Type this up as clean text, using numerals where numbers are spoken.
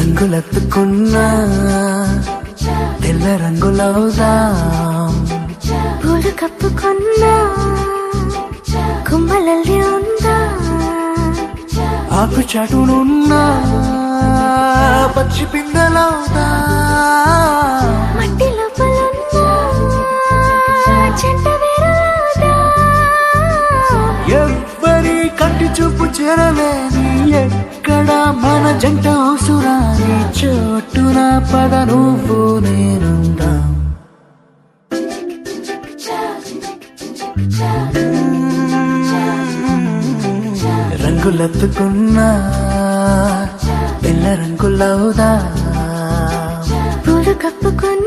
రంగులెత్తుకున్నా తెల్ల రంగులవుదాం. పూలు కప్పుకున్నా కుమ్మలల్లి ఉందా. ఆకు చాటునున్నా పచ్చి పిందెలవుదా. మట్టి లోపలున్నా చెంట వేరులవుదా. ఎవ్వరి కంటి చూపు చేరలేని ఎక్కడ మన జంట అవసరాన్ని చోటున పద నువ్వు నేనుందాం. రంగులెత్తుకున్నా తెల్ల రంగులవుదా. పూలు కప్పుకున్నా